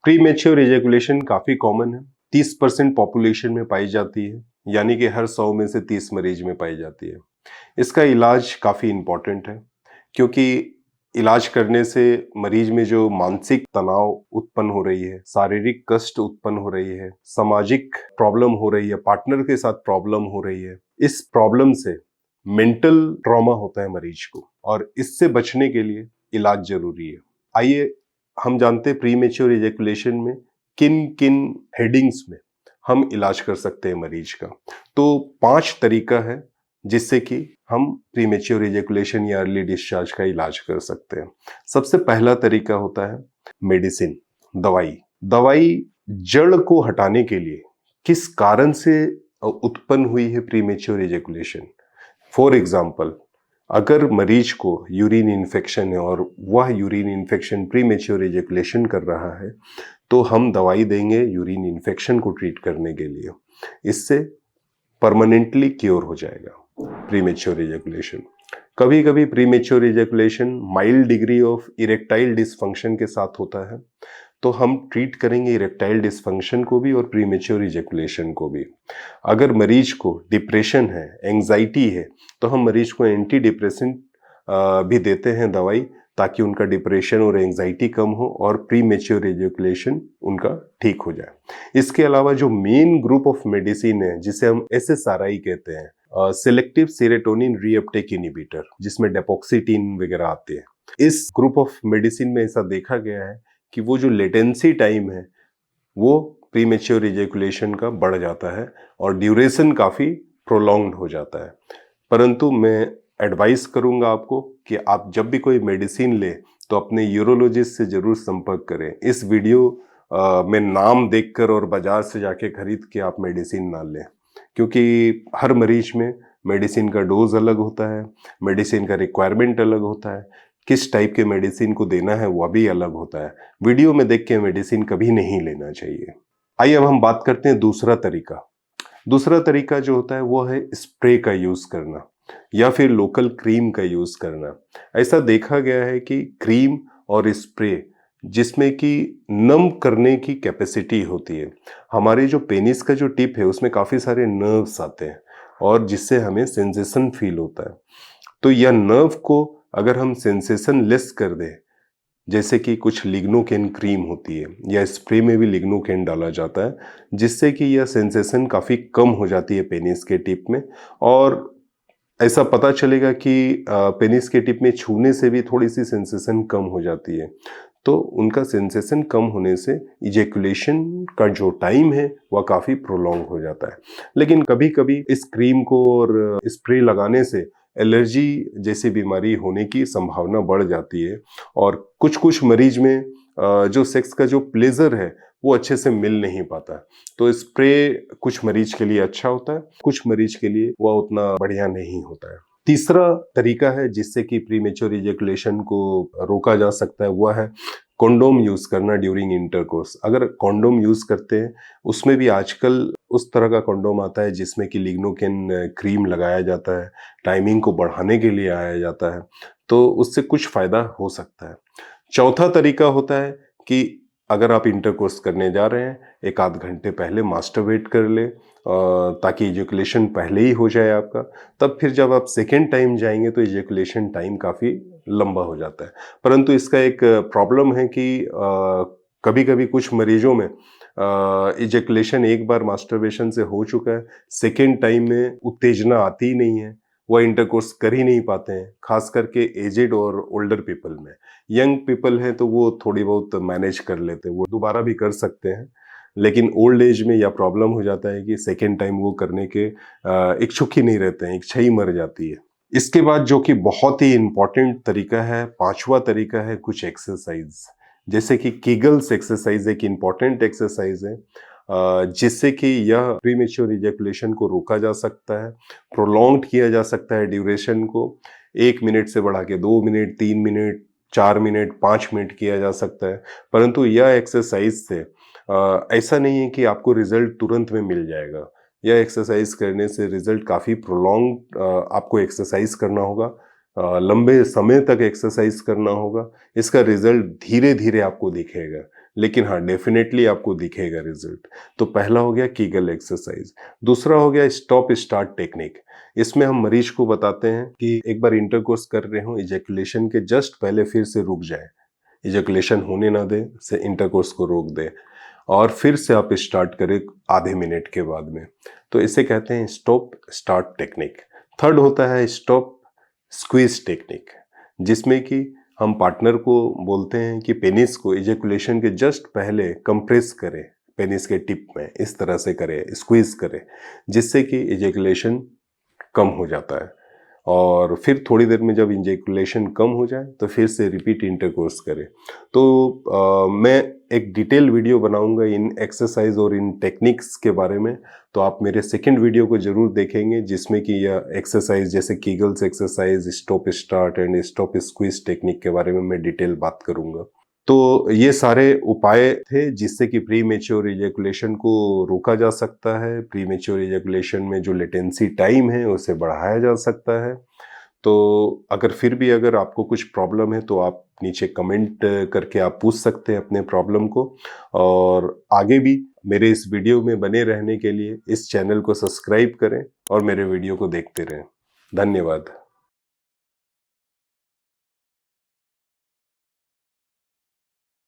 Pre mature ejaculation काफी common है। 30% population में पाई जाती है, यानी कि हर 100 में से 30 मरीज में पाई जाती है। इसका इलाज काफी इम्पोर्टेंट है, क्योंकि इलाज करने से मरीज में जो मानसिक तनाव उत्पन्न हो रही है, शारीरिक कष्ट उत्पन्न हो रही है, सामाजिक प्रॉब्लम हो रही है, पार्टनर के साथ प्रॉब्लम हो रही है, इस प्रॉब्लम से मेंटल ट्रॉमा होता है मरीज को, और इससे बचने के लिए इलाज जरूरी है। आइए हम जानते हैं प्री मैच्योर इजैकुलेशन में किन किन हेडिंग्स में हम इलाज कर सकते हैं मरीज का। तो 5 तरीका है जिससे कि हम प्री मैच्योर इजैकुलेशन या अर्ली डिस्चार्ज का इलाज कर सकते हैं। सबसे पहला तरीका होता है मेडिसिन, दवाई। दवाई जड़ को हटाने के लिए किस कारण से उत्पन्न हुई है pre mature ejaculation. For example, अगर मरीज को यूरिन इन्फेक्शन है और वह urine infection pre mature ejaculation कर रहा है, तो हम दवाई देंगे यूरिन इन्फेक्शन को ट्रीट करने के लिए। इससे परमानेंटली क्योर हो जाएगा प्री मैच्योर इजैकुलेशन। कभी कभी pre mature ejaculation mild degree of erectile dysfunction के साथ होता है, तो हम ट्रीट करेंगे इरेक्टाइल डिसफंक्शन को भी और प्री मैच्योर इजैकुलेशन को भी। अगर मरीज को डिप्रेशन है, एंजाइटी है, तो हम मरीज को एंटी डिप्रेसेंट भी देते हैं दवाई, ताकि उनका डिप्रेशन और एंजाइटी कम हो और प्री मैच्योर इजैकुलेशन उनका ठीक हो जाए। इसके अलावा जो मेन ग्रुप ऑफ मेडिसिन है, जिसे हम SSRI कहते हैं, सिलेक्टिव सेरोटोनिन रीअपटेक इनहिबिटर, जिसमें डेपोक्सिटिन वगैरह आते हैं, इस ग्रुप ऑफ मेडिसिन में ऐसा देखा गया है कि वो जो लेटेंसी टाइम है वो प्री मैच्योर इजैकुलेशन का बढ़ जाता है और ड्यूरेशन काफ़ी प्रोलॉन्ग्ड हो जाता है। परंतु मैं एडवाइस करूंगा आपको कि आप जब भी कोई मेडिसिन ले तो अपने यूरोलॉजिस्ट से जरूर संपर्क करें। इस वीडियो में नाम देखकर और बाजार से जाके खरीद के आप मेडिसिन ना लें, क्योंकि हर मरीज में मेडिसिन का डोज अलग होता है, मेडिसिन का रिक्वायरमेंट अलग होता है, किस टाइप के मेडिसिन को देना है वह भी अलग होता है। वीडियो में देख के मेडिसिन कभी नहीं लेना चाहिए। आइए अब हम बात करते हैं दूसरा तरीका। दूसरा तरीका जो होता है वो है स्प्रे का यूज करना या फिर लोकल क्रीम का यूज करना। ऐसा देखा गया है कि क्रीम और स्प्रे जिसमें कि नम करने की कैपेसिटी होती है, हमारे जो पेनिस का जो टिप है उसमें काफी सारे नर्व्स आते हैं और जिससे हमें सेंसेशन फील होता है। तो यह नर्व को अगर हम सेंसेशन लेस कर दें, जैसे कि कुछ लिग्नोकेन क्रीम होती है या स्प्रे में भी लिग्नोकेन डाला जाता है, जिससे कि यह सेंसेशन काफ़ी कम हो जाती है पेनिस के टिप में, और ऐसा पता चलेगा कि पेनिस के टिप में छूने से भी थोड़ी सी सेंसेशन कम हो जाती है। तो उनका सेंसेशन कम होने से इजैकुलेशन का जो टाइम है वह काफ़ी प्रोलॉन्ग हो जाता है। लेकिन कभी कभी इस क्रीम को और स्प्रे लगाने से एलर्जी जैसी बीमारी होने की संभावना बढ़ जाती है, और कुछ कुछ मरीज में जो सेक्स का जो प्लेजर है वो अच्छे से मिल नहीं पाता। तो स्प्रे कुछ मरीज के लिए अच्छा होता है, कुछ मरीज के लिए वह उतना बढ़िया नहीं होता है। तीसरा तरीका है जिससे कि प्री मैच्योर इजैकुलेशन को रोका जा सकता है, वह है कॉन्डोम यूज करना ड्यूरिंग इंटरकोर्स। अगर कॉन्डोम यूज करते हैं, उसमें भी आजकल उस तरह का कॉन्डोम आता है जिसमें कि लिग्नोकेन क्रीम लगाया जाता है, टाइमिंग को बढ़ाने के लिए आया जाता है, तो उससे कुछ फायदा हो सकता है। चौथा तरीका होता है कि अगर आप इंटरकोर्स करने जा रहे हैं, 1 आध घंटे पहले मास्टरबेट कर ले, ताकि इजैकुलेशन पहले ही हो जाए आपका। तब फिर जब आप सेकेंड टाइम जाएंगे तो इजैकुलेशन टाइम काफ़ी लंबा हो जाता है। परंतु इसका एक प्रॉब्लम है कि कभी कभी कुछ मरीजों में इजैकुलेशन एक बार मास्टरबेशन से हो चुका है, सेकेंड टाइम में उत्तेजना आती ही नहीं है, वह इंटरकोर्स कर ही नहीं पाते हैं, खास करके एजेड और ओल्डर पीपल में। यंग पीपल हैं तो वो थोड़ी बहुत मैनेज कर लेते हैं, वो दोबारा भी कर सकते हैं, लेकिन ओल्ड एज में यह प्रॉब्लम हो जाता है कि सेकेंड टाइम वो करने के इच्छुक ही नहीं रहते हैं, इच्छा ही मर जाती है। इसके बाद जो कि बहुत ही इंपॉर्टेंट तरीका है, पांचवा तरीका है कुछ एक्सरसाइज, जैसे कि कीगल्स एक्सरसाइज एक इंपॉर्टेंट एक्सरसाइज है, जिससे कि यह प्रीमेच्योर इजैकुलेशन को रोका जा सकता है, प्रोलॉन्ग किया जा सकता है ड्यूरेशन को। 1 मिनट से बढ़ा के 2 मिनट, 3 मिनट, 4 मिनट, 5 मिनट किया जा सकता है। परंतु यह एक्सरसाइज से ऐसा नहीं है कि आपको रिजल्ट तुरंत में मिल जाएगा। यह एक्सरसाइज करने से रिजल्ट काफ़ी प्रोलॉन्ग आपको एक्सरसाइज करना होगा, लंबे समय तक एक्सरसाइज करना होगा। इसका रिजल्ट धीरे धीरे आपको दिखेगा, लेकिन हाँ डेफिनेटली आपको दिखेगा रिजल्ट। तो पहला हो गया कीगल एक्सरसाइज। दूसरा हो गया स्टॉप स्टार्ट टेक्निक। इसमें हम मरीज को बताते हैं कि एक बार इंटरकोर्स कर रहे हो, इजैकुलेशन के जस्ट पहले फिर से रुक जाए, इजैकुलेशन होने ना दे, से इंटरकोर्स को रोक दे और फिर से आप स्टार्ट करें आधे मिनट के बाद में। तो इसे कहते हैं स्टॉप स्टार्ट टेक्निक। थर्ड होता है स्टॉप स्क्वीज टेक्निक, जिसमें कि हम पार्टनर को बोलते हैं कि पेनिस को इजैकुलेशन के जस्ट पहले कंप्रेस करें, पेनिस के टिप में इस तरह से करें, स्क्वीज करें, जिससे कि इजैकुलेशन कम हो जाता है। और फिर थोड़ी देर में जब इजैकुलेशन कम हो जाए तो फिर से रिपीट इंटरकोर्स करें। तो मैं एक डिटेल वीडियो बनाऊंगा इन एक्सरसाइज और इन टेक्निक्स के बारे में, तो आप मेरे सेकंड वीडियो को जरूर देखेंगे, जिसमें कि यह एक्सरसाइज जैसे Kegels exercise, stop start and stop squeeze technique के बारे में मैं डिटेल बात करूंगा। तो ये सारे उपाय थे जिससे कि प्री मेच्योर इजैकुलेशन को रोका जा सकता है। प्री मेच्योर इजैकुलेशन में जो लेटेंसी टाइम है उसे बढ़ाया जा सकता है। तो अगर आपको कुछ प्रॉब्लम है तो आप नीचे कमेंट करके आप पूछ सकते हैं अपने प्रॉब्लम को। और आगे भी मेरे इस वीडियो में बने रहने के लिए इस चैनल को सब्सक्राइब करें और मेरे वीडियो को देखते रहें। धन्यवाद।